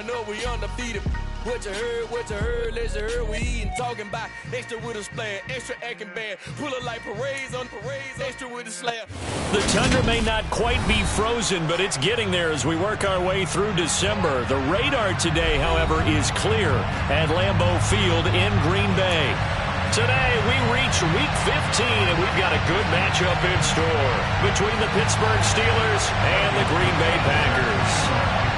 Growing up, we undefeated. What you heard, let's you heard. We eating, talking about extra with a splash, extra acting bad. Pull it like parades on parades, extra with a slab. The tundra may not quite be frozen, but it's getting there as we work our way through December. The radar today, however, is clear at Lambeau Field in Green Bay. Today, we reach Week 15, and we've got a good matchup in store between the Pittsburgh Steelers and the Green Bay Packers.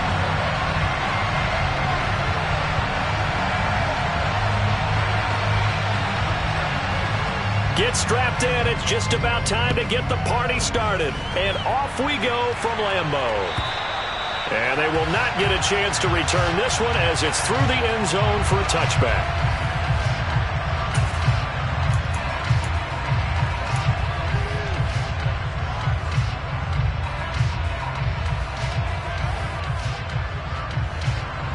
Get strapped in. It's just about time to get the party started. And off we go from Lambeau. And they will not get a chance to return this one as it's through the end zone for a touchback.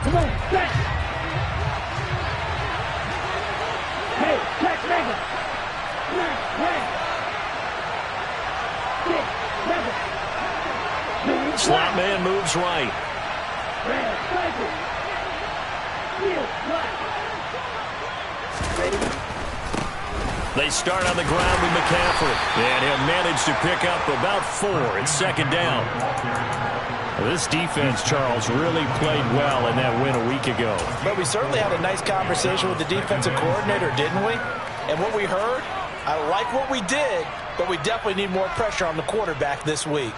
Come on, set. Hey, check, nigga. Slot man moves right. They start on the ground with McCaffrey. And he'll manage to pick up about 4 in second down. This defense, Charles, really played well in that win a week ago. But we certainly had a nice conversation with the defensive coordinator, didn't we? And what we heard, I like what we did, but we definitely need more pressure on the quarterback this week.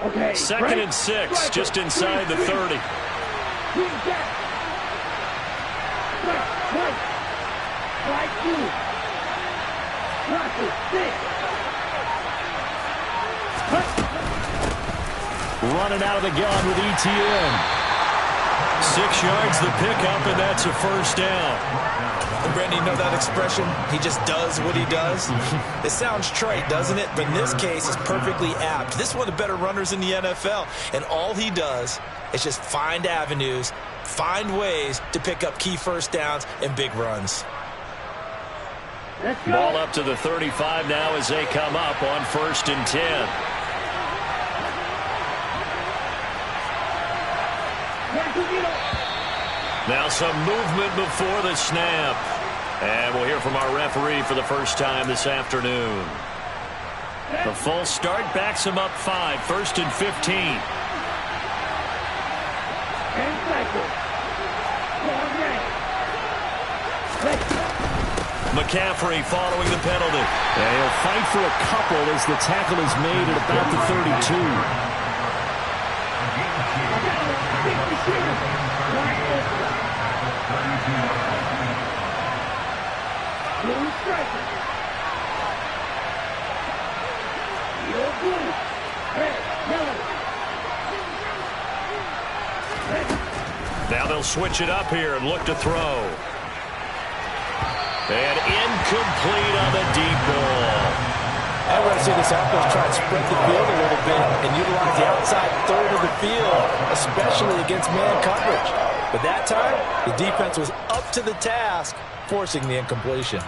Okay, second and 6, just inside the 30. Running out of the gun with ETN. 6 yards the pickup, and that's a first down. And Brandon, you know that expression? He just does what he does. It sounds trite, doesn't it? But in this case, it's perfectly apt. This is one of the better runners in the NFL, and all he does is just find avenues, find ways to pick up key first downs and big runs. Ball up to the 35 now as they come up on 1st and 10. Now some movement before the snap. And we'll hear from our referee for the first time this afternoon. The full start backs him up 5, 1st and 15. McCaffrey following the penalty. And he'll fight for a couple as the tackle is made at about the 32. Now they'll switch it up here and look to throw. And incomplete on the deep ball. I'm going to see this offense try and spread the field a little bit and utilize the outside third of the field, especially against man coverage. But that time, the defense was up to the task, forcing the incompletion.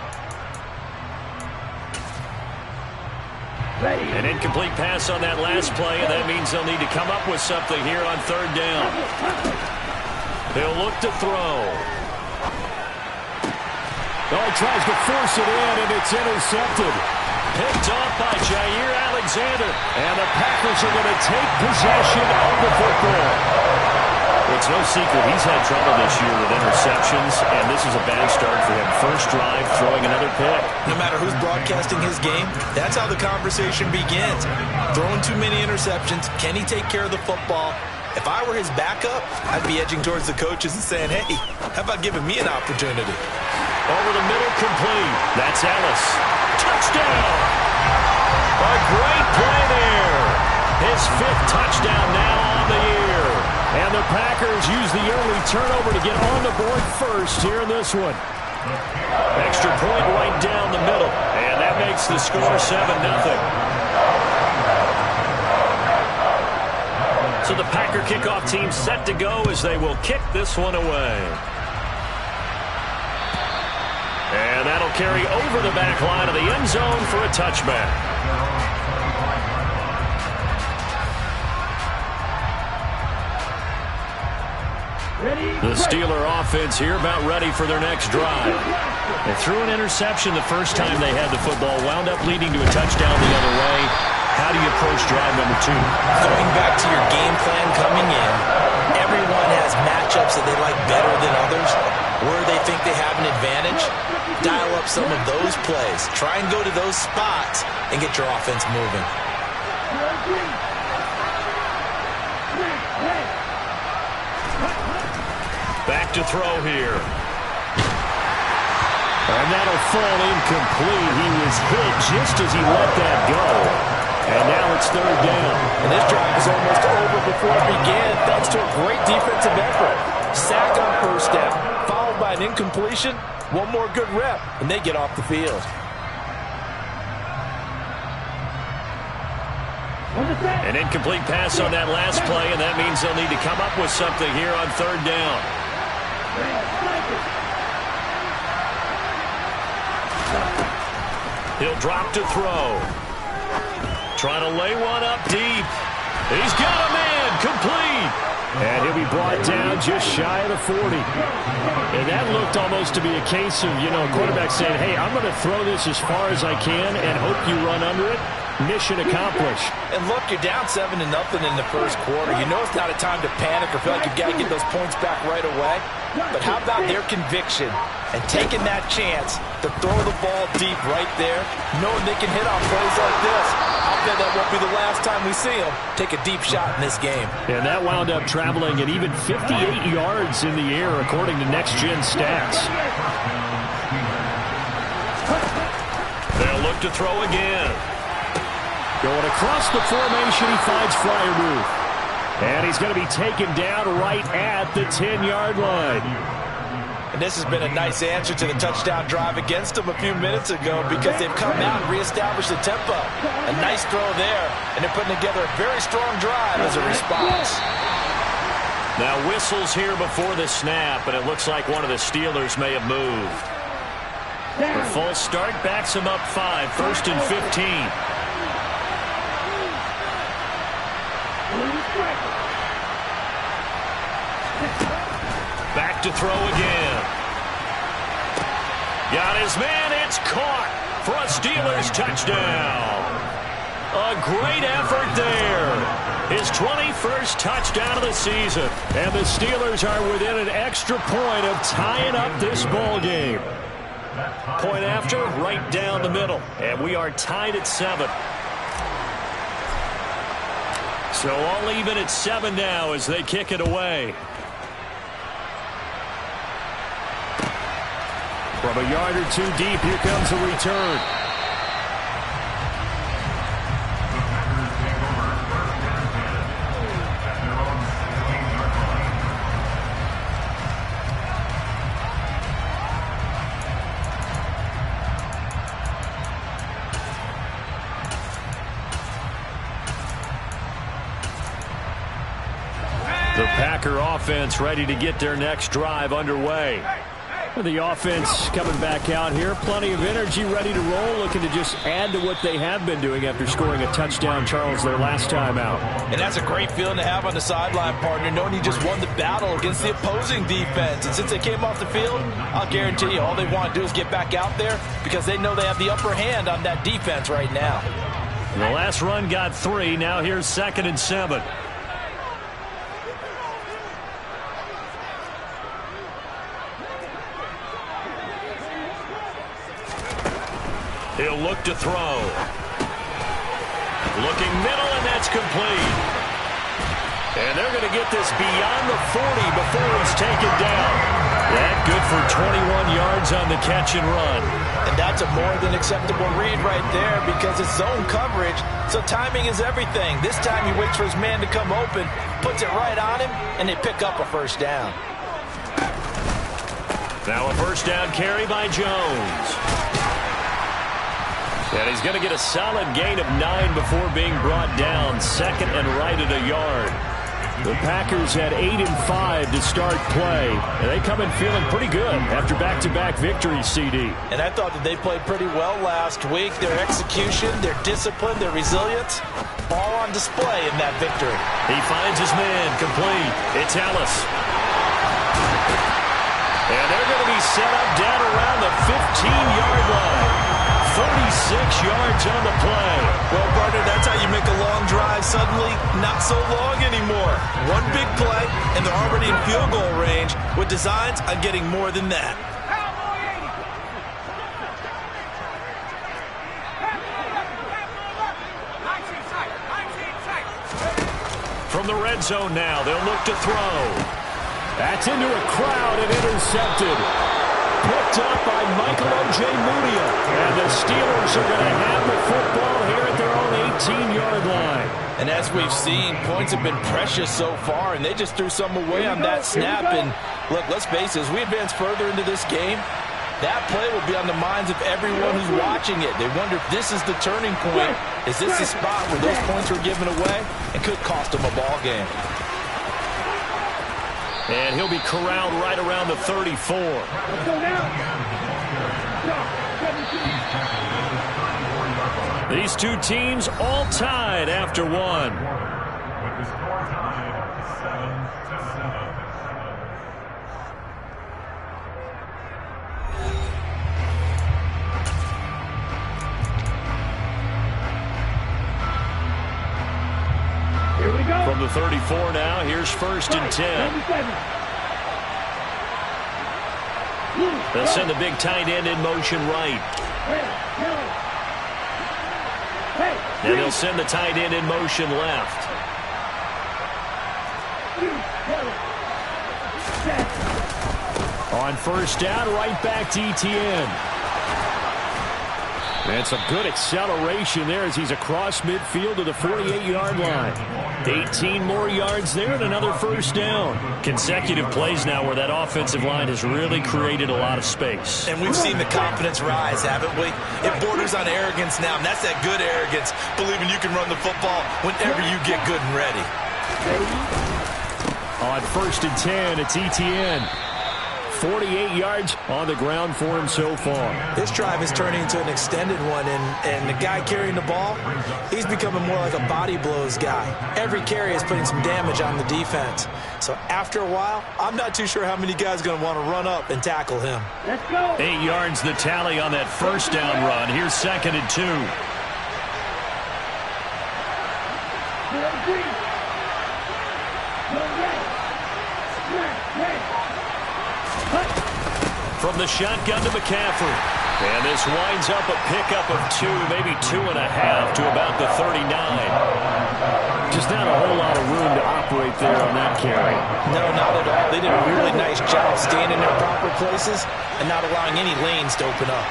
An incomplete pass on that last play, and that means they'll need to come up with something here on 3rd down. They'll look to throw. Oh, he tries to force it in, and it's intercepted. Picked off by Jair Alexander, and the Packers are going to take possession of the football. It's no secret he's had trouble this year with interceptions, and this is a bad start for him. First drive, throwing another pick. No matter who's broadcasting his game, that's how the conversation begins. Throwing too many interceptions, can he take care of the football? If I were his backup, I'd be edging towards the coaches and saying, hey, how about giving me an opportunity? Over the middle, complete. That's Ellis. Touchdown! A great play there. His 5th touchdown now on the year. And the Packers use the early turnover to get on the board first here in this one. Extra point right down the middle. And that makes the score 7-0. So the Packer kickoff team set to go as they will kick this one away. And that'll carry over the back line of the end zone for a touchback. The Steeler offense here about ready for their next drive. They threw an interception the first time they had the football, wound up leading to a touchdown the other way. How do you approach drive number 2? Going back to your game plan coming in, everyone has matchups that they like better than others. Where they think they have an advantage, dial up some of those plays. Try and go to those spots and get your offense moving. Back to throw here. And that'll fall incomplete. He was hit just as he let that go. And now it's third down. And this drive is almost over before it began, thanks to a great defensive effort. Sack on first down, followed by an incompletion. One more good rep, and they get off the field. An incomplete pass on that last play, and that means they'll need to come up with something here on third down. He'll drop to throw. Trying to lay one up deep. He's got a man, complete. And he'll be brought down just shy of the 40. And that looked almost to be a case of, a quarterback saying, hey, I'm going to throw this as far as I can and hope you run under it. Mission accomplished. And look, you're down 7-0 in the first quarter. You know it's not a time to panic or feel like you've got to get those points back right away. But how about their conviction and taking that chance to throw the ball deep right there, knowing they can hit on plays like this? I bet that won't be the last time we see them take a deep shot in this game. And that wound up traveling at even 58 yards in the air, according to Next Gen Stats. They'll look to throw again. Going across the formation, he finds Freiermuth. And he's going to be taken down right at the 10-yard line. And this has been a nice answer to the touchdown drive against them a few minutes ago because they've come out and reestablished the tempo. A nice throw there, and they're putting together a very strong drive as a response. Now whistles here before the snap, and it looks like one of the Steelers may have moved. The full start backs him up 5, 1st and 15. Back to throw again. Got his man. It's caught for a Steelers touchdown. A great effort there. His 21st touchdown of the season. And the Steelers are within an extra point of tying up this ball game. Point after, right down the middle. And we are tied at 7. So all even at 7 now as they kick it away. From a yard or two deep, here comes a return. The Packer offense ready to get their next drive underway. The offense coming back out here. Plenty of energy, ready to roll, looking to just add to what they have been doing after scoring a touchdown, Charles, their last time out. And that's a great feeling to have on the sideline, partner, knowing you just won the battle against the opposing defense. And since they came off the field, I'll guarantee you all they want to do is get back out there because they know they have the upper hand on that defense right now. The last run got 3. Now here's 2nd and 7. He'll look to throw. Looking middle, and that's complete. And they're going to get this beyond the 40 before it's taken down. That good for 21 yards on the catch and run. And that's a more than acceptable read right there because it's zone coverage, so timing is everything. This time he waits for his man to come open, puts it right on him, and they pick up a first down. Now a first down carry by Jones. And he's going to get a solid gain of 9 before being brought down. 2nd and right at a yard. The Packers had 8-5 to start play, and they come in feeling pretty good after back-to-back victories, CD. And I thought that they played pretty well last week. Their execution, their discipline, their resilience, all on display in that victory. He finds his man, complete. It's Ellis. And they're going to be set up down around the 15-yard line. 36 yards on the play. Well, partner, that's how you make a long drive suddenly not so long anymore. One big play, and they're already in field goal range with designs on getting more than that. From the red zone now, they'll look to throw. That's into a crowd and intercepted. Picked up by Michael Ojemudia. And the Steelers are going to have the football here at their own 18-yard line. And as we've seen, points have been precious so far, and they just threw some away on that snap. And look, let's face it, as we advance further into this game, that play will be on the minds of everyone who's watching it. They wonder if this is the turning point. Is this the spot where those points were given away? It could cost them a ball game. And he'll be corralled right around the 34. These two teams all tied after one. With the score tied 7-7. Here we go. From the 34 now, here's 1st and 10. They'll send the big tight end in motion right. And they'll send the tight end in motion left. On 1st down, right back to Etienne. And some good acceleration there as he's across midfield to the 48-yard line. 18 more yards there and another 1st down. Consecutive plays now where that offensive line has really created a lot of space. And we've seen the confidence rise, haven't we? It borders on arrogance now, and that's that good arrogance, believing you can run the football whenever you get good and ready. On 1st and 10, it's Etienne. 48 yards on the ground for him so far. This drive is turning into an extended one, and the guy carrying the ball, he's becoming more like a body blows guy. Every carry is putting some damage on the defense. So after a while, I'm not too sure how many guys are going to want to run up and tackle him. Let's go. 8 yards the tally on that 1st down run. Here's 2nd and 2. From the shotgun to McCaffrey. And this winds up a pickup of 2, maybe 2.5 to about the 39. Just not a whole lot of room to operate there on that carry. No, not at all. They did a really nice job staying in their proper places and not allowing any lanes to open up.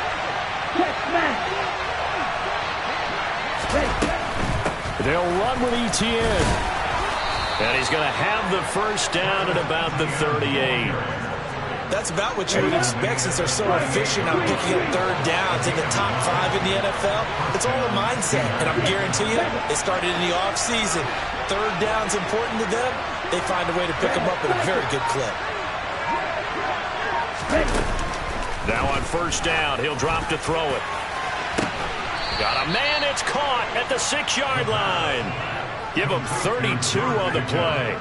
They'll run with Etienne. And he's going to have the 1st down at about the 38. That's about what you would expect since they're so efficient on picking up 3rd downs in the top 5 in the NFL. It's all a mindset, and I'm guaranteeing you, it started in the offseason. 3rd down's important to them. They find a way to pick them up at a very good clip. Now on 1st down, he'll drop to throw it. Got a man, it's caught at the 6-yard line. Give him 32 on the play.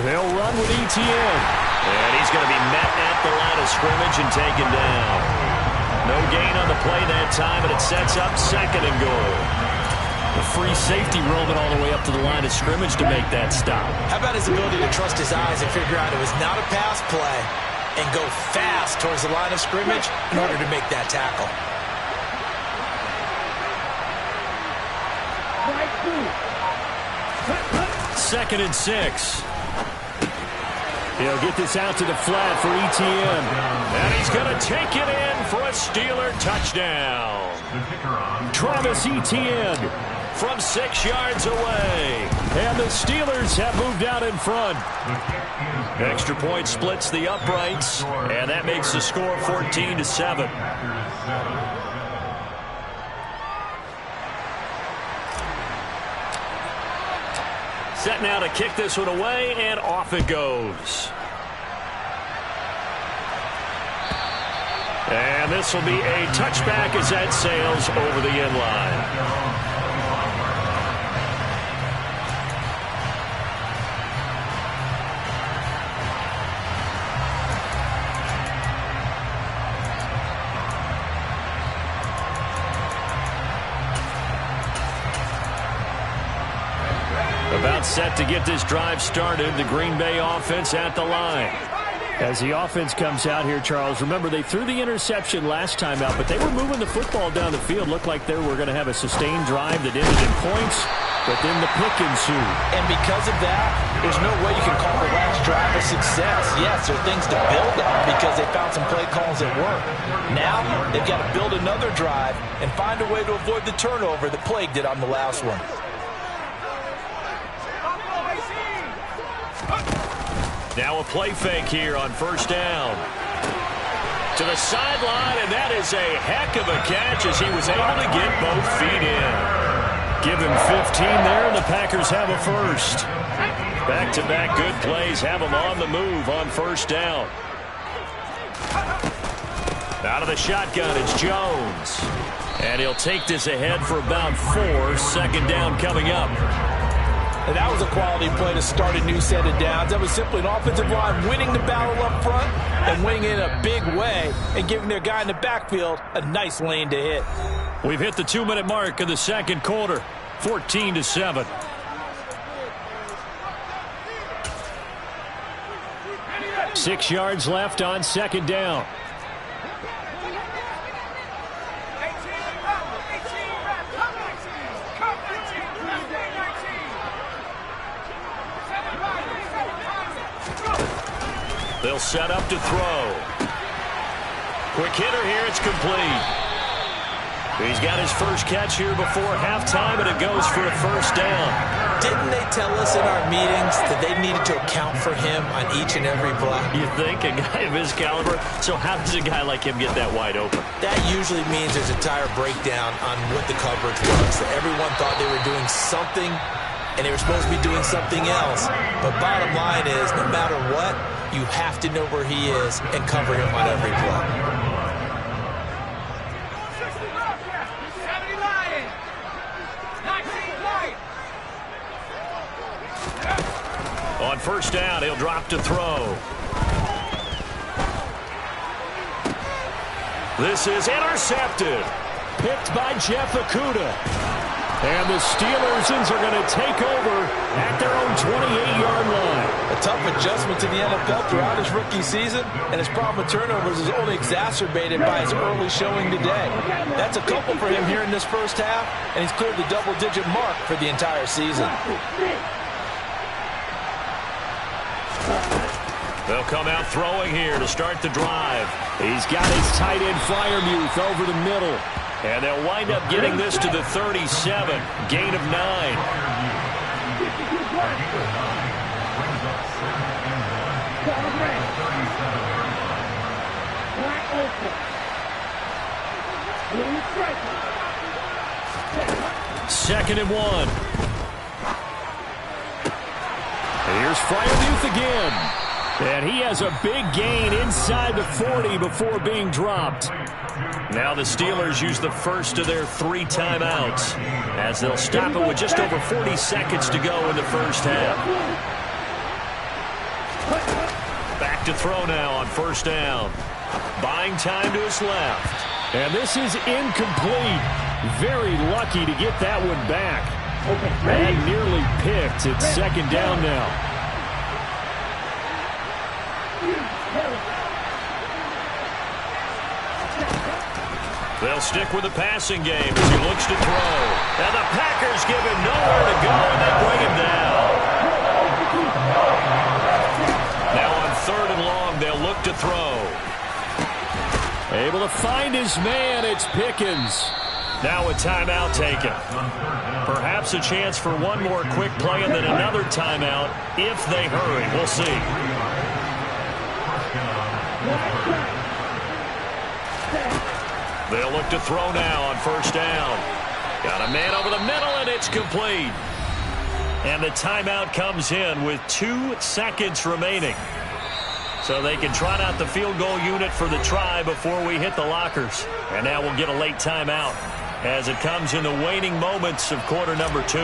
They'll run with Etienne. And he's going to be met at the line of scrimmage and taken down. No gain on the play that time, and it sets up 2nd and goal. The free safety roaming all the way up to the line of scrimmage to make that stop. How about his ability to trust his eyes and figure out it was not a pass play and go fast towards the line of scrimmage in order to make that tackle? 2nd and 6. He'll get this out to the flat for Etienne. And he's going to take it in for a Steeler touchdown. Travis Etienne from 6 yards away. And the Steelers have moved out in front. Extra point splits the uprights, and that makes the score 14-7. Set now to kick this one away, and off it goes. And this will be a touchback as that sails over the end line. About set to get this drive started, the Green Bay offense at the line. As the offense comes out here, Charles, remember they threw the interception last time out, but they were moving the football down the field. Looked like they were going to have a sustained drive that ended in points, but then the pick ensued. And because of that, there's no way you can call the last drive a success. Yes, there are things to build on because they found some play calls that work. Now they've got to build another drive and find a way to avoid the turnover that plagued it on the last one. Now a play fake here on first down. To the sideline, and that is a heck of a catch as he was able to get both feet in. Give him 15 there, and the Packers have a first. Back-to-back good plays have them on the move on first down. Out of the shotgun, it's Jones. And he'll take this ahead for about 4. Second down coming up. And that was a quality play to start a new set of downs. That was simply an offensive line winning the battle up front and winning it in a big way and giving their guy in the backfield a nice lane to hit. We've hit the 2-minute mark of the second quarter, 14-7. Six yards left on second down. They'll set up to throw. Quick hitter here, it's complete. He's got his first catch here before halftime, and it goes for a first down. Didn't they tell us in our meetings that they needed to account for him on each and every play? You think? A guy of his caliber? So how does a guy like him get that wide open? That usually means there's a tire breakdown on what the coverage was. That everyone thought they were doing something, and they were supposed to be doing something else. But bottom line is, no matter what, you have to know where he is and cover him on every play. On first down, he'll drop to throw. This is intercepted. Picked by Jeff Okudah. And the Steelers are going to take over at their own 28-yard line. A tough adjustment to the NFL throughout his rookie season, and his problem with turnovers is only exacerbated by his early showing today. That's a couple for him here in this first half, and he's cleared the double-digit mark for the entire season. They'll come out throwing here to start the drive. He's got his tight end Freiermuth over the middle. And they'll wind up getting this to the 37. Gain of 9. Second and 1. Here's Freiermuth again. And he has a big gain inside the 40 before being dropped. Now the Steelers use the first of their 3 timeouts as they'll stop it with just over 40 seconds to go in the first half. Back to throw now on first down. Buying time to his left. And this is incomplete. Very lucky to get that one back. And nearly picked. It's second down now. They'll stick with the passing game as he looks to throw. And the Packers give him nowhere to go, and they bring him down. Now on third and long, they'll look to throw. Able to find his man, it's Pickens. Now a timeout taken. Perhaps a chance for one more quick play and then another timeout if they hurry. We'll see. They'll look to throw now on first down. Got a man over the middle, and it's complete. And the timeout comes in with 2 seconds remaining. So they can trot out the field goal unit for the try before we hit the lockers. And now we'll get a late timeout as it comes in the waning moments of quarter number 2.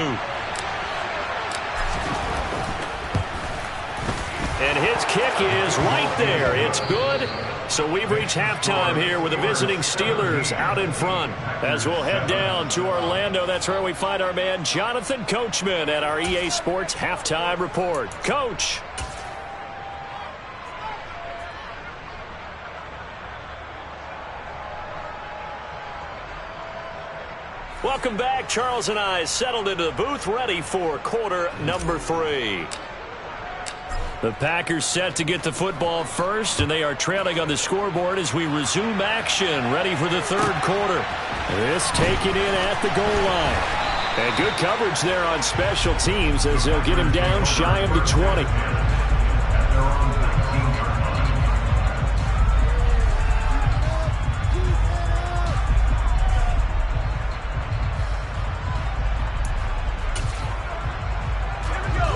And his kick is right there. It's good. So we've reached halftime here with the visiting Steelers out in front. As we'll head down to Orlando, that's where we find our man Jonathan Coachman at our EA Sports Halftime Report. Coach. Welcome back. Charles and I settled into the booth, ready for quarter number 3. The Packers set to get the football first, and they are trailing on the scoreboard as we resume action, ready for the third quarter. This taken in at the goal line. And good coverage there on special teams as they'll get him down shy of the 20.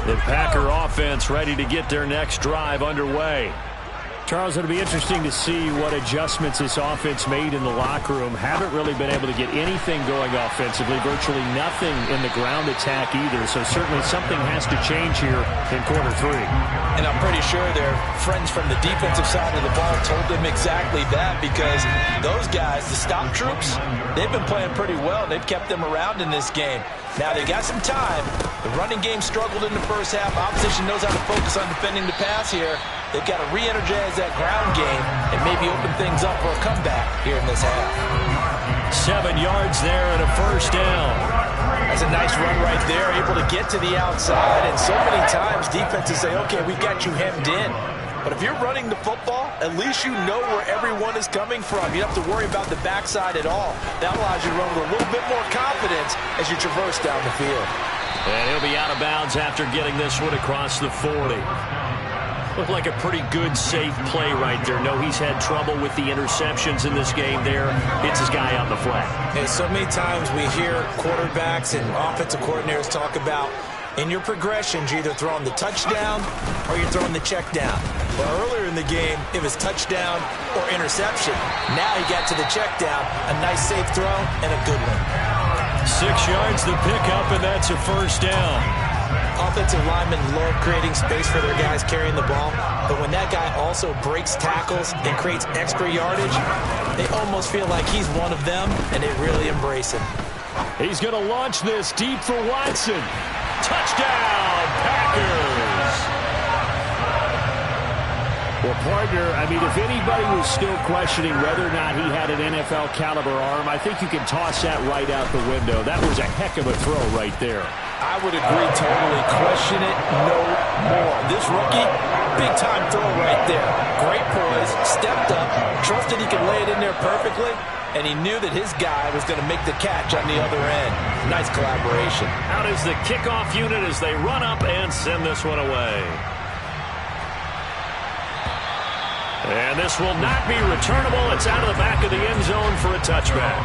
The Packer offense ready to get their next drive underway. Charles, it'll be interesting to see what adjustments this offense made in the locker room. Haven't really been able to get anything going offensively, virtually nothing in the ground attack either. So certainly something has to change here in quarter 3. And I'm pretty sure their friends from the defensive side of the ball told them exactly that, because those guys, the stop troops, they've been playing pretty well. They've kept them around in this game. Now they got some time. The running game struggled in the first half. Opposition knows how to focus on defending the pass here. They've got to re-energize that ground game and maybe open things up for a comeback here in this half. 7 yards there and a first down. That's a nice run right there, able to get to the outside. And so many times defenses say, okay, we've got you hemmed in. But if you're running the football, at least you know where everyone is coming from. You don't have to worry about the backside at all. That allows you to run with a little bit more confidence as you traverse down the field. And he'll be out of bounds after getting this one across the 40. Looked like a pretty good, safe play right there. No, he's had trouble with the interceptions in this game there. Hits his guy out in the flat. And so many times we hear quarterbacks and offensive coordinators talk about in your progressions, you're either throwing the touchdown or you're throwing the check down. Well, earlier in the game, it was touchdown or interception. Now he got to the check down, a nice safe throw, and a good one. 6 yards to pick up, and that's a first down. Offensive linemen love creating space for their guys carrying the ball, but when that guy also breaks tackles and creates extra yardage, they almost feel like he's one of them, and they really embrace him. He's going to launch this deep for Watson. Touchdown, Packers! Well, partner, I mean, if anybody was still questioning whether or not he had an NFL caliber arm, I think you can toss that right out the window. That was a heck of a throw right there. I would agree totally. Question it no more. This rookie, big-time throw right there. Great poise, stepped up, trusted he could lay it in there perfectly, and he knew that his guy was going to make the catch on the other end. Nice collaboration. Out is the kickoff unit as they run up and send this one away. And this will not be returnable. It's out of the back of the end zone for a touchback.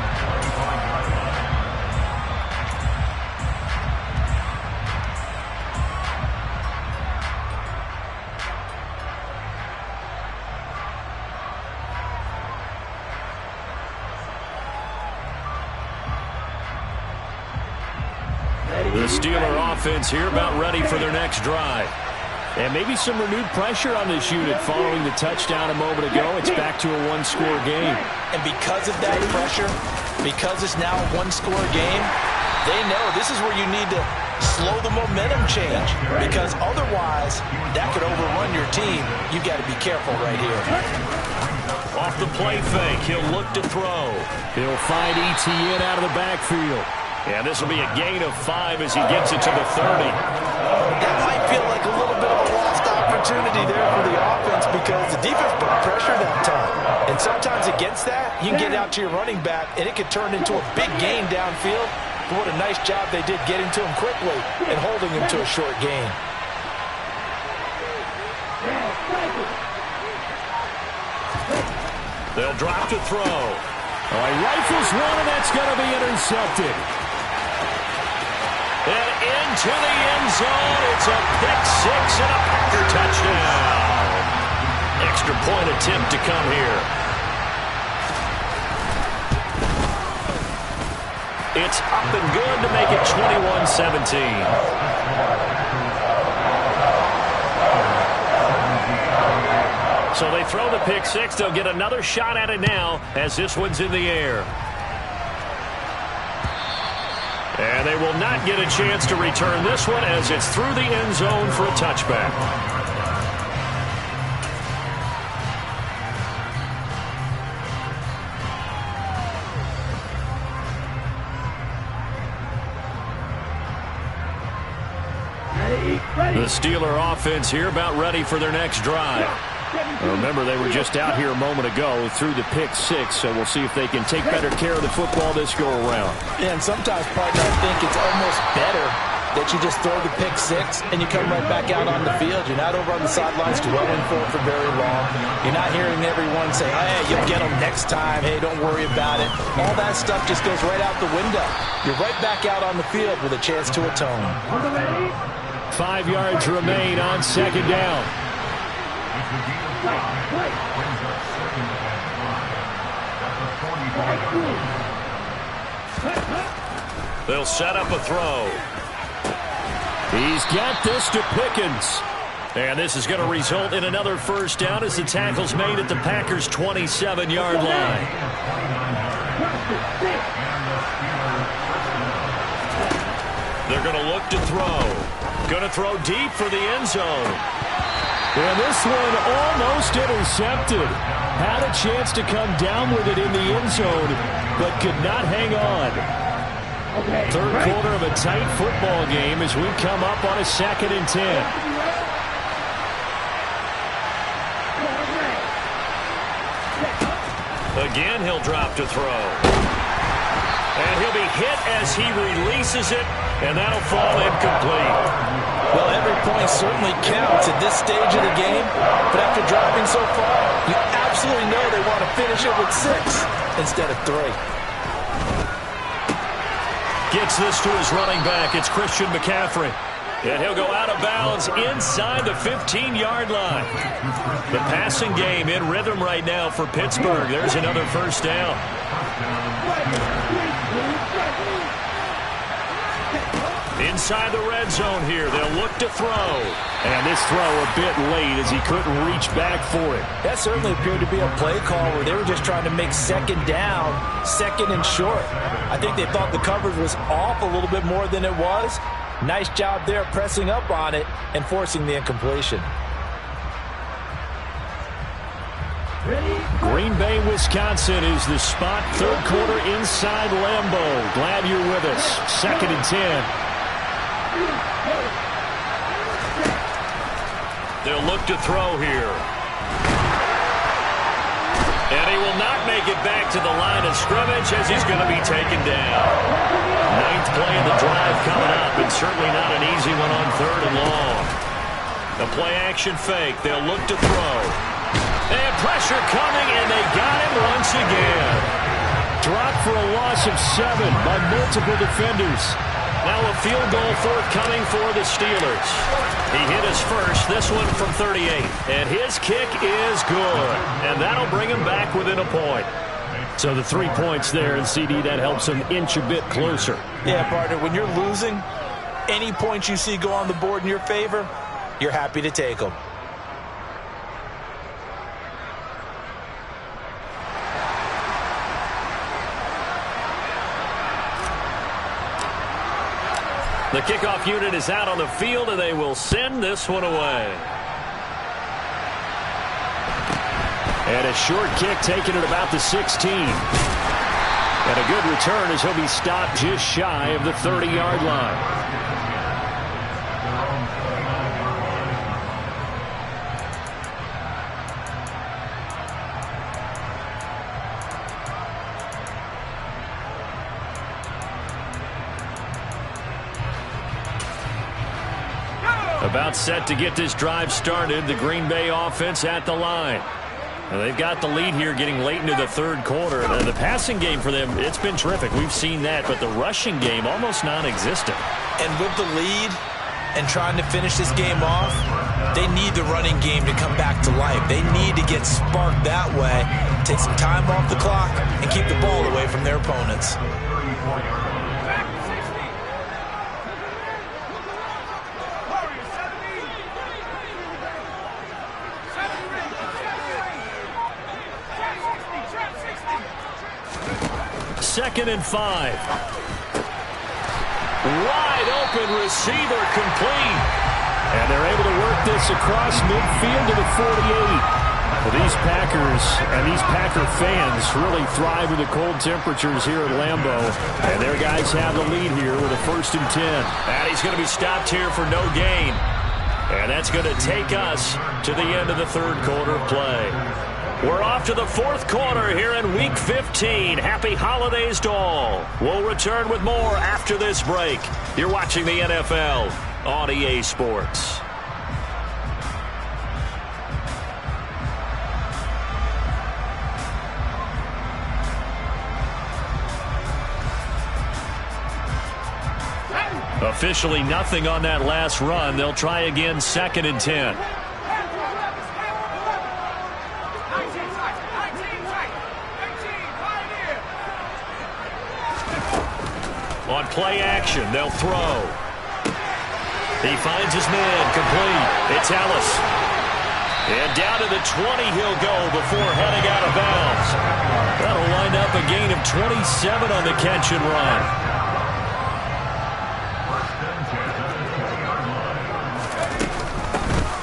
The Steeler offense here about ready for their next drive. And maybe some renewed pressure on this unit following the touchdown a moment ago. It's back to a one-score game. And because of that pressure, because it's now a one-score game, they know this is where you need to slow the momentum change, because otherwise that could overrun your team. You got to be careful right here. Off the play fake, he'll look to throw. He'll find ETN out of the backfield. And this will be a gain of 5 as he gets it to the 30. That might feel like a little bit of a lost opportunity. opportunity there for the offense because the defense put pressure that time. And sometimes against that, you can get out to your running back, and it could turn into a big gain downfield. But what a nice job they did getting to him quickly and holding him to a short gain. They'll drop to throw. All right, rifles one, and that's going to be intercepted. And into the end zone. It's a pick six and a Packer touchdown. Extra point attempt to come here. It's up and good to make it 21-17. So they throw the pick six. They'll get another shot at it now as this one's in the air. And they will not get a chance to return this one as it's through the end zone for a touchback. The Steeler offense here about ready for their next drive. Remember, they were just out here a moment ago through the pick six, so we'll see if they can take better care of the football this go-around. Yeah, and sometimes, partner, I think it's almost better that you just throw the pick six and you come right back out on the field. You're not over on the sidelines dwelling for it for very long. You're not hearing everyone say, hey, you'll get them next time. Hey, don't worry about it. All that stuff just goes right out the window. You're right back out on the field with a chance to atone. 5 yards remain on second down. They'll set up a throw. He's got this to Pickens. And this is going to result in another first down as the tackle's made at the Packers' 27-yard line. They're going to look to throw. Going to throw deep for the end zone. And this one almost intercepted. Had a chance to come down with it in the end zone, but could not hang on. Third quarter of a tight football game as we come up on a 2nd and 10. Again, he'll drop to throw. And he'll be hit as he releases it, and that'll fall incomplete. Well, every point certainly counts at this stage of the game, but after dropping so far, you absolutely know they want to finish it with 6 instead of 3. Gets this to his running back. It's Christian McCaffrey. And he'll go out of bounds inside the 15-yard line. The passing game in rhythm right now for Pittsburgh. There's another first down. Inside the red zone here. They'll look to throw. And this throw a bit late as he couldn't reach back for it. That certainly appeared to be a play call where they were just trying to make second down, second and short. I think they thought the coverage was off a little bit more than it was. Nice job there pressing up on it and forcing the incompletion. Green Bay, Wisconsin is the spot. Third quarter inside Lambeau. Glad you're with us. 2nd and 10. They'll look to throw here. And he will not make it back to the line of scrimmage as he's going to be taken down. 9th play of the drive coming up, and certainly not an easy one on 3rd and long. The play action fake. They'll look to throw. And pressure coming, and they got him once again. Dropped for a loss of 7 by multiple defenders. Now a field goal forthcoming for the Steelers. He hit his first, this one from 38. And his kick is good. And that'll bring him back within a point. So the 3 points there, and CD, that helps him inch a bit closer. Yeah, partner, when you're losing, any points you see go on the board in your favor, you're happy to take them. The kickoff unit is out on the field, and they will send this one away. And a short kick taken at about the 16. And a good return as he'll be stopped just shy of the 30-yard line. About set to get this drive started. The Green Bay offense at the line. Now they've got the lead here getting late into the third quarter. The passing game for them, it's been terrific. We've seen that, but the rushing game almost non-existent. And with the lead and trying to finish this game off, they need the running game to come back to life. They need to get sparked that way, take some time off the clock, and keep the ball away from their opponents. Second and 5. Wide open receiver complete. And they're able to work this across midfield to the 48. Well, these Packers and these Packer fans really thrive with the cold temperatures here at Lambeau. And their guys have the lead here with a 1st and 10. And he's going to be stopped here for no gain. And that's going to take us to the end of the third quarter of play. We're off to the fourth quarter here in Week 15. Happy holidays to all. We'll return with more after this break. You're watching the NFL on EA Sports. Officially nothing on that last run. They'll try again 2nd and 10. On play action, they'll throw. He finds his man, complete. It's Ellis. And down to the 20 he'll go before heading out of bounds. That'll wind up a gain of 27 on the catch and run.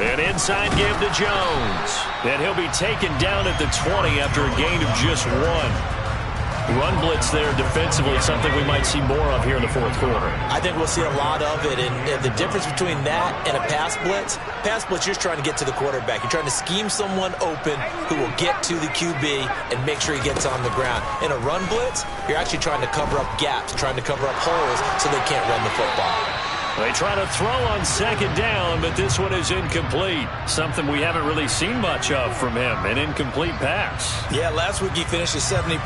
An inside give to Jones. And he'll be taken down at the 20 after a gain of just 1. Run blitz there defensively, something we might see more of here in the fourth quarter. I think we'll see a lot of it, and the difference between that and a pass blitz, you're just trying to get to the quarterback. You're trying to scheme someone open who will get to the QB and make sure he gets on the ground. In a run blitz, you're actually trying to cover up gaps, trying to cover up holes so they can't run the football. They try to throw on 2nd down, but this one is incomplete. Something we haven't really seen much of from him, an incomplete pass. Yeah, last week he finished at 70%.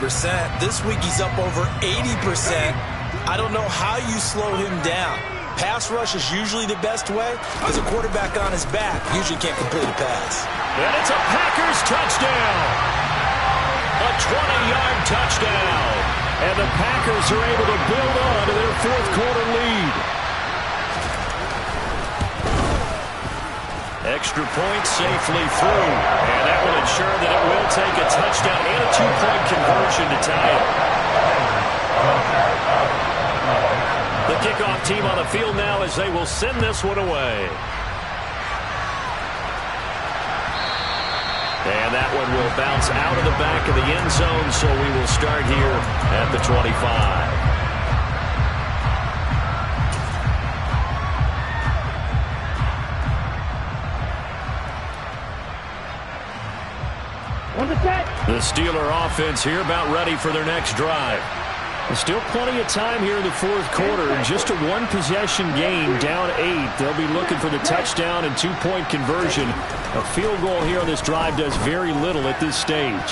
This week he's up over 80%. I don't know how you slow him down. Pass rush is usually the best way because a quarterback on his back usually can't complete a pass. And it's a Packers touchdown. A 20-yard touchdown. And the Packers are able to build on to their fourth quarter lead. Extra point safely through. And that will ensure that it will take a touchdown and a 2-point conversion to tie it. The kickoff team on the field now as they will send this one away. And that one will bounce out of the back of the end zone, so we will start here at the 25. The Steeler offense here about ready for their next drive. There's still plenty of time here in the fourth quarter. Just a one-possession game, down 8. They'll be looking for the touchdown and 2-point conversion. A field goal here on this drive does very little at this stage.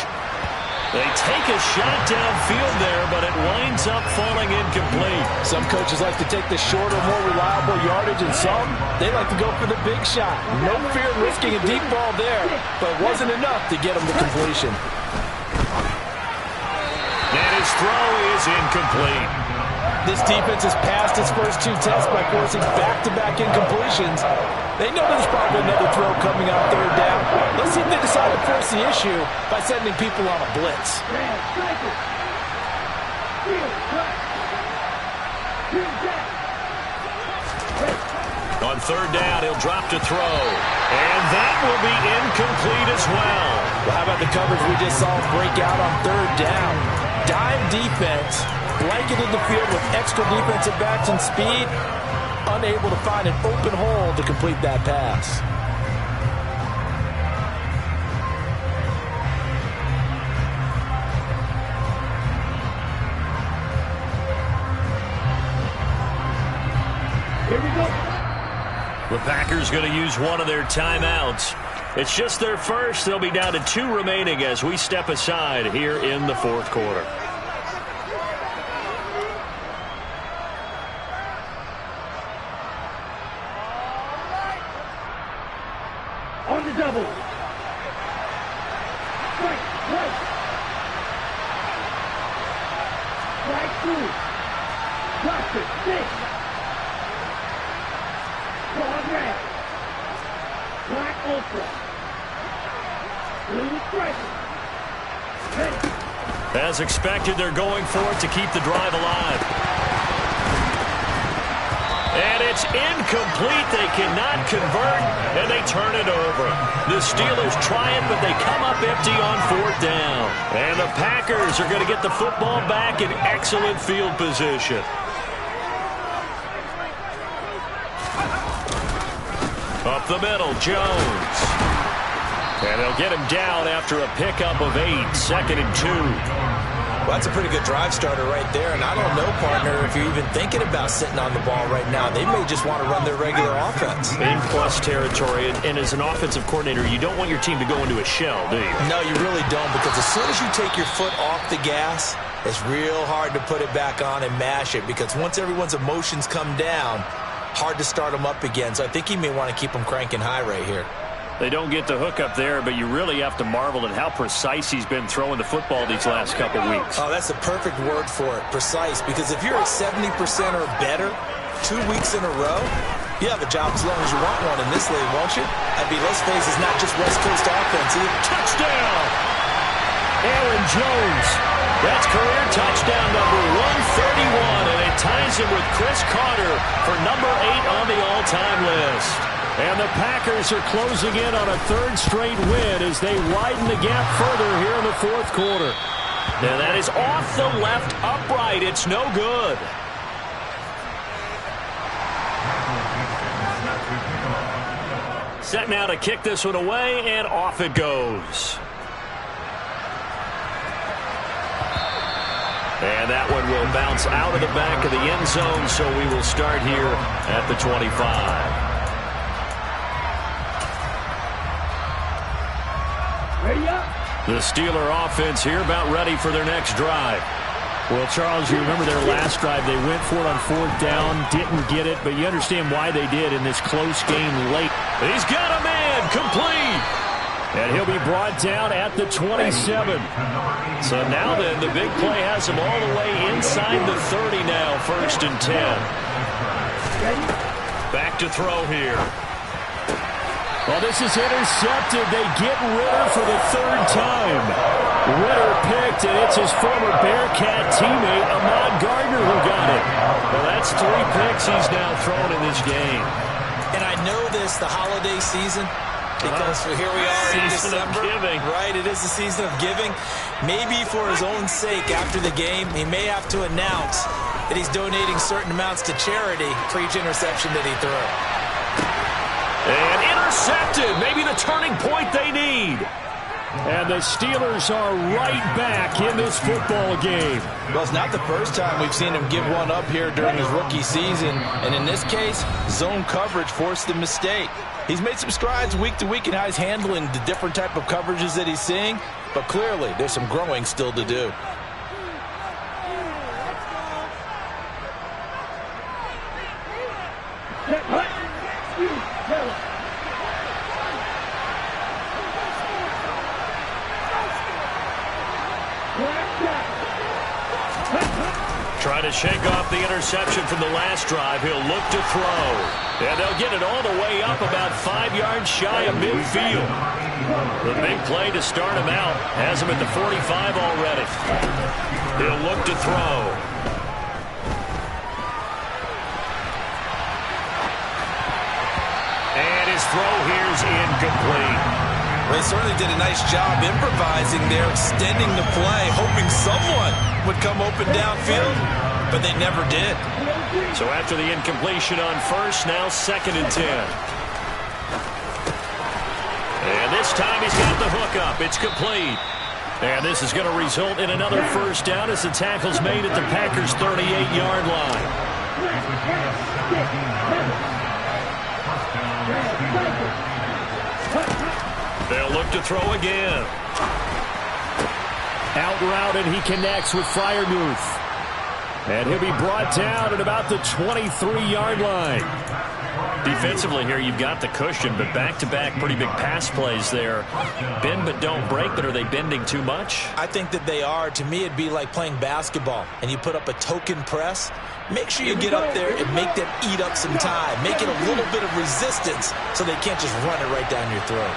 They take a shot downfield there, but it winds up falling incomplete. Some coaches like to take the shorter, more reliable yardage, and some, they like to go for the big shot. No fear of risking a deep ball there, but it wasn't enough to get them to completion. And his throw is incomplete. This defense has passed its first 2 tests by forcing back-to-back incompletions. They know there's probably another throw coming on 3rd down. Let's see if they decide to force the issue by sending people on a blitz. On 3rd down, he'll drop to throw. And that will be incomplete as well. Well, how about the coverage we just saw break out on 3rd down? Dime defense, blanketed the field with extra defensive backs and speed, unable to find an open hole to complete that pass. Here we go. The Packers going to use one of their timeouts. It's just their first. They'll be down to 2 remaining as we step aside here in the fourth quarter. On the double. Strike, right. Strike through. Drop it, 6. Broad red. Black ultra. Blue striker. Ready. As expected, they're going for it to keep the drive alive. And it's incomplete. They cannot convert, and they turn it over. The Steelers try it, but they come up empty on 4th down. And the Packers are going to get the football back in excellent field position. Up the middle, Jones. And they'll get him down after a pickup of 8, 2nd and 2. Well, that's a pretty good drive starter right there. And I don't know, partner, if you're even thinking about sitting on the ball right now. They may just want to run their regular offense. In plus territory, and as an offensive coordinator, you don't want your team to go into a shell, do you? No, you really don't, because as soon as you take your foot off the gas, it's real hard to put it back on and mash it, because once everyone's emotions come down, hard to start them up again. So I think he may want to keep them cranking high right here. They don't get the hook up there, but you really have to marvel at how precise he's been throwing the football these last couple weeks. Oh, that's the perfect word for it, precise. Because if you're at 70% or better 2 weeks in a row, you have a job as long as you want one in this league, won't you? I mean, let's face it, it's not just West Coast offense. Touchdown! Aaron Jones. That's career touchdown number 131, and it ties him with Chris Carter for number 8 on the all-time list. And the Packers are closing in on a 3rd straight win as they widen the gap further here in the 4th quarter. And that is off the left upright. It's no good. Set now to kick this one away, and off it goes. And that one will bounce out of the back of the end zone, so we will start here at the 25. The Steeler offense here about ready for their next drive. Well, Charles, you remember their last drive. They went for it on 4th down, didn't get it, but you understand why they did in this close game late. He's got a man, complete. And he'll be brought down at the 27. So now then, the big play has him all the way inside the 30 now, 1st and 10. Back to throw here. Well, this is intercepted. They get Ritter for the 3rd time. Ritter picked, and it's his former Bearcat teammate, Ahmad Gardner, who got it. Well, that's 3 picks he's now thrown in this game. And I know this, the holiday season, because here we are in December. Giving. Right, it is the season of giving. Maybe for his own sake, after the game, he may have to announce that he's donating certain amounts to charity for each interception that he threw. And intercepted, maybe the turning point they need. And the Steelers are right back in this football game. Well, it's not the first time we've seen him give one up here during his rookie season. And in this case, zone coverage forced the mistake. He's made some strides week to week in how he's handling the different type of coverages that he's seeing. But clearly, there's some growing still to do. Trying to shake off the interception from the last drive. He'll look to throw. And they'll get it all the way up about 5 yards shy of midfield. The big play to start him out has him at the 45 already. He'll look to throw. And his throw here's incomplete. Well, he certainly did a nice job improvising there, extending the play, hoping someone would come open downfield, but they never did. So after the incompletion on 1st, now 2nd and 10. And this time he's got the hook up. It's complete. And this is going to result in another 1st down as the tackle's made at the Packers' 38-yard line. They'll look to throw again. Out route, and he connects with Freiermuth. And he'll be brought down at about the 23-yard line. Defensively here, you've got the cushion, but back-to-back pretty big pass plays there. Bend but don't break, but are they bending too much? I think that they are. To me, it'd be like playing basketball, and you put up a token press. Make sure you get up there and make them eat up some time. Make it a little bit of resistance so they can't just run it right down your throat.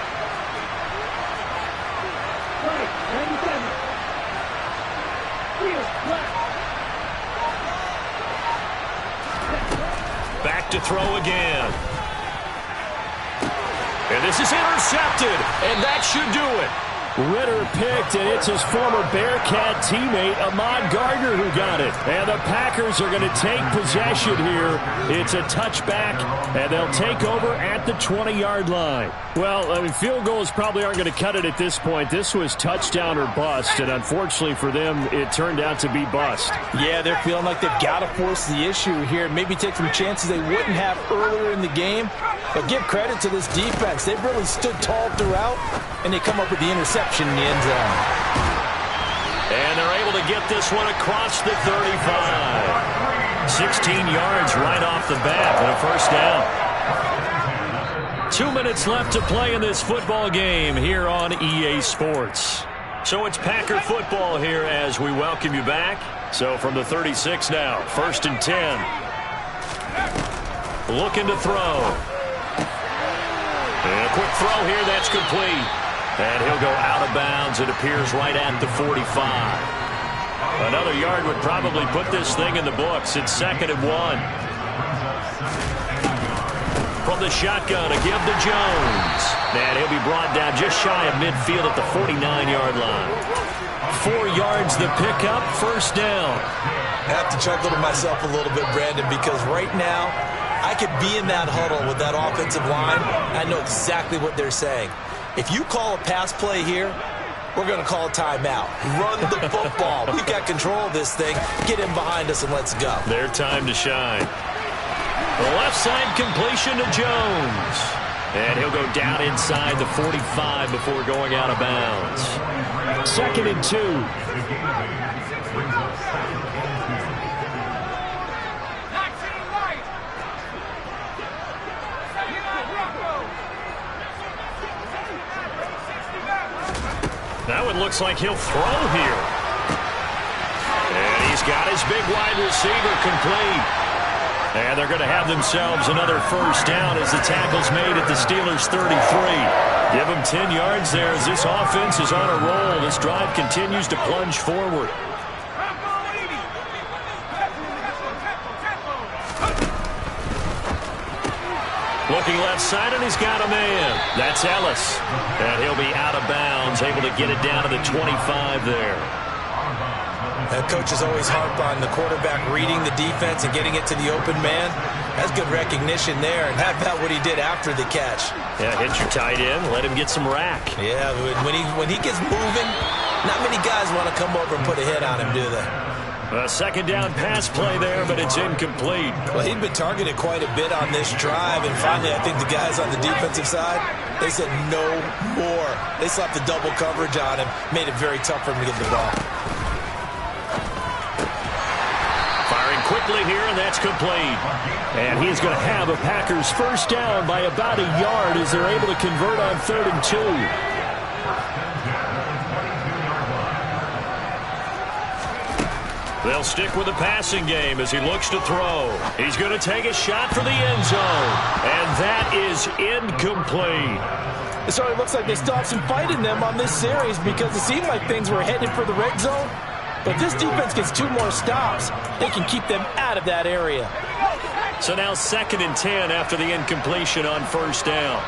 Back to throw again. And this is intercepted, and that should do it. Ritter picked, and it's his former Bearcat teammate, Ahmad Gardner, who got it. And the Packers are going to take possession here. It's a touchback, and they'll take over at the 20-yard line. Well, I mean, field goals probably aren't going to cut it at this point. This was touchdown or bust, and unfortunately for them, it turned out to be bust. Yeah, they're feeling like they've got to force the issue here. Maybe take some chances they wouldn't have earlier in the game. But give credit to this defense. They've really stood tall throughout, and they come up with the interception in the end zone. And they're able to get this one across the 35. 16 yards right off the bat and a first down. 2 minutes left to play in this football game here on EA Sports. So it's Packer football here as we welcome you back. So from the 36 now, 1st and 10. Looking to throw. And a quick throw here, that's complete. And he'll go out of bounds. It appears right at the 45. Another yard would probably put this thing in the books. It's 2nd and 1. From the shotgun, a give to Jones. And he'll be brought down just shy of midfield at the 49-yard line. 4 yards the pickup, first down. I have to chuckle to myself a little bit, Brandon, because right now I could be in that huddle with that offensive line. I know exactly what they're saying. If you call a pass play here, we're going to call a timeout. Run the football. We've got control of this thing. Get in behind us and let's go. Their time to shine. The left side completion to Jones. And he'll go down inside the 45 before going out of bounds. 2nd and 2. That one looks like he'll throw here. And he's got his big wide receiver complete. And they're going to have themselves another first down as the tackle's made at the Steelers' 33. Give them 10 yards there as this offense is on a roll. This drive continues to plunge forward. Looking left side, and he's got a man. That's Ellis. And he'll be out of bounds, able to get it down to the 25 there. And coaches always harp on the quarterback reading the defense and getting it to the open man. That's good recognition there. And how about what he did after the catch? Yeah, hit your tight end, let him get some rack. Yeah, when he gets moving, not many guys want to come over and put a hit on him, do they? A 2nd down pass play there, but it's incomplete. Well, he'd been targeted quite a bit on this drive, and finally I think the guys on the defensive side, they said no more. They slapped the double coverage on him, made it very tough for him to get the ball. Firing quickly here, and that's complete. And he's going to have a Packers first down by about a yard as they're able to convert on 3rd and 2. They'll stick with the passing game as he looks to throw. He's going to take a shot for the end zone. And that is incomplete. So it looks like they still have some fight in them on this series because it seemed like things were headed for the red zone. But if this defense gets 2 more stops, they can keep them out of that area. So now 2nd and 10 after the incompletion on first down.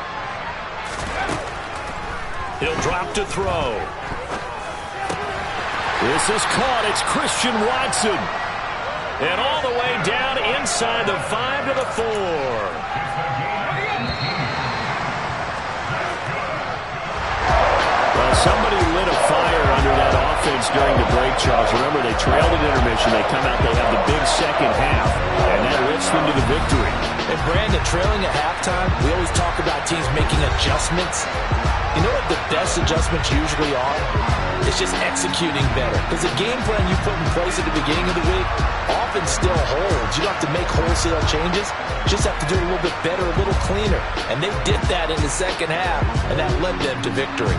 He'll drop to throw. This is caught. It's Christian Watson. And all the way down inside the 5 to the 4. Well, somebody lit a fire under that offense during the break, Charles. Remember, they trailed at intermission. They come out, they have the big second half, and that lifts them to the victory. And Brandon, trailing at halftime, we always talk about teams making adjustments, you know what the best adjustments usually are? It's just executing better. Because the game plan you put in place at the beginning of the week often still holds. You don't have to make wholesale changes. You just have to do it a little bit better, a little cleaner. And they did that in the second half, and that led them to victory.